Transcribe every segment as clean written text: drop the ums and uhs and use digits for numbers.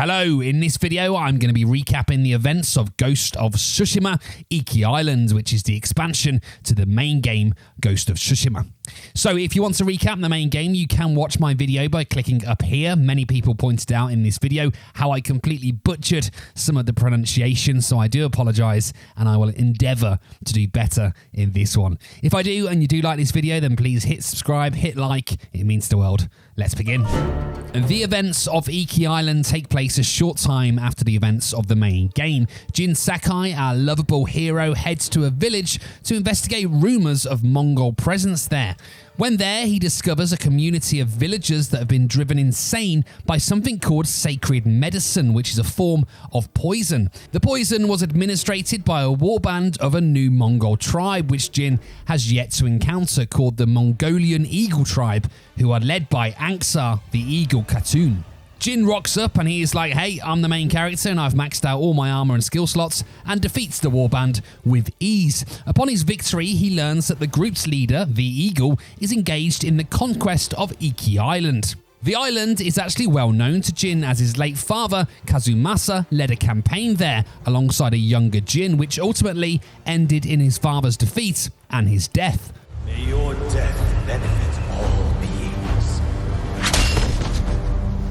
Hello, in this video I'm going to be recapping the events of Ghost of Tsushima Iki Island, which is the expansion to the main game Ghost of Tsushima. So if you want to recap the main game, you can watch my video by clicking up here. Many people pointed out in this video how I completely butchered some of the pronunciation, so I do apologise and I will endeavour to do better in this one. If I do and you do like this video, then please hit subscribe, hit like, it means the world. Let's begin. The events of Iki Island take place a short time after the events of the main game. Jin Sakai, our lovable hero, heads to a village to investigate rumours of Mongol presence there. When there, he discovers a community of villagers that have been driven insane by something called sacred medicine, which is a form of poison. The poison was administered by a warband of a new Mongol tribe, which Jin has yet to encounter, called the Mongolian Eagle tribe, who are led by Anksar, the Eagle Khatoon. Jin rocks up and he is like, hey, I'm the main character and I've maxed out all my armor and skill slots, and defeats the warband with ease. Upon his victory, he learns that the group's leader, the Eagle, is engaged in the conquest of Iki Island. The island is actually well known to Jin, as his late father, Kazumasa, led a campaign there alongside a younger Jin, which ultimately ended in his father's defeat and his death. May your death benefit all beings.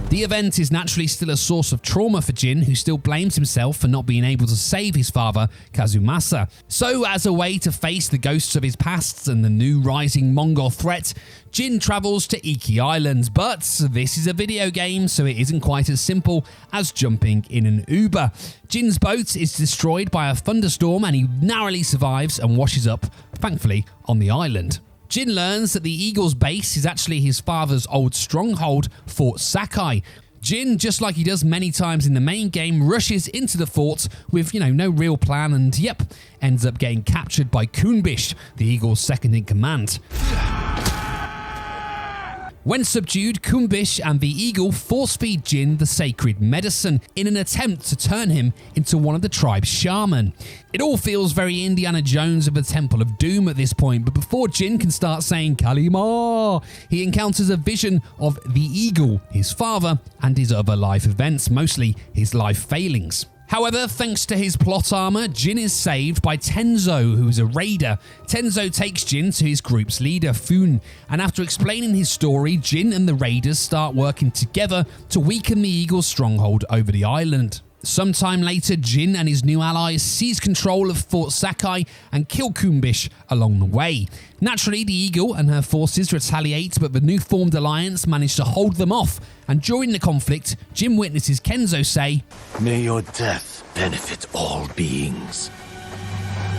The event is naturally still a source of trauma for Jin, who still blames himself for not being able to save his father, Kazumasa. So, as a way to face the ghosts of his past and the new rising Mongol threat, Jin travels to Iki Island. But this is a video game, so it isn't quite as simple as jumping in an Uber. Jin's boat is destroyed by a thunderstorm and he narrowly survives and washes up, thankfully, on the island. Jin learns that the Eagle's base is actually his father's old stronghold, Fort Sakai. Jin, just like he does many times in the main game, rushes into the fort with, no real plan and, ends up getting captured by Kunbish, the Eagle's second in command. When subdued, Kunbish and the Eagle force-feed Jin the sacred medicine in an attempt to turn him into one of the tribe's shaman. It all feels very Indiana Jones of the Temple of Doom at this point, but before Jin can start saying Kalima, he encounters a vision of the Eagle, his father, and his other life events, mostly his life failings. However, thanks to his plot armor, Jin is saved by Tenzo, who is a raider. Tenzo takes Jin to his group's leader, Fun, and after explaining his story, Jin and the raiders start working together to weaken the Eagle's stronghold over the island. Sometime later, Jin and his new allies seize control of Fort Sakai and kill Kunbish along the way. Naturally, the Eagle and her forces retaliate, but the new formed alliance manage to hold them off, and during the conflict, Jin witnesses Kenzo say, May your death benefit all beings.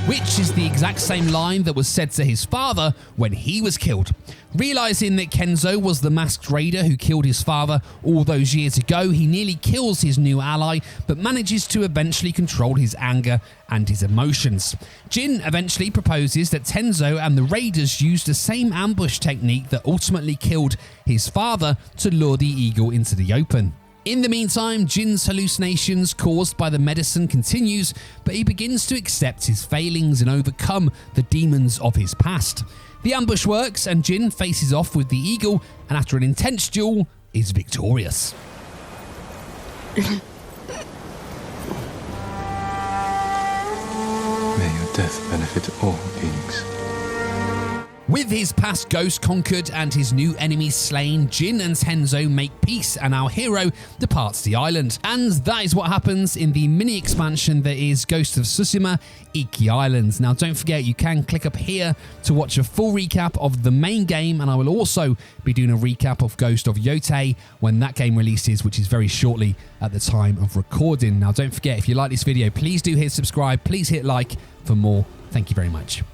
Which is the exact same line that was said to his father when he was killed. Realizing that Kenzo was the masked raider who killed his father all those years ago, he nearly kills his new ally, but manages to eventually control his anger and his emotions. Jin eventually proposes that Tenzo and the raiders used the same ambush technique that ultimately killed his father to lure the Eagle into the open. In the meantime, Jin's hallucinations caused by the medicine continues, but he begins to accept his failings and overcome the demons of his past. The ambush works and Jin faces off with the Eagle, and after an intense duel, is victorious. May your death benefit all beings. With his past ghost conquered and his new enemies slain, Jin and Tenzo make peace and our hero departs the island. And that is what happens in the mini expansion that is Ghost of Tsushima Iki Island. Now don't forget, you can click up here to watch a full recap of the main game, and I will also be doing a recap of Ghost of Yōtei when that game releases, which is very shortly at the time of recording. Now don't forget, if you like this video, please do hit subscribe, please hit like for more. Thank you very much.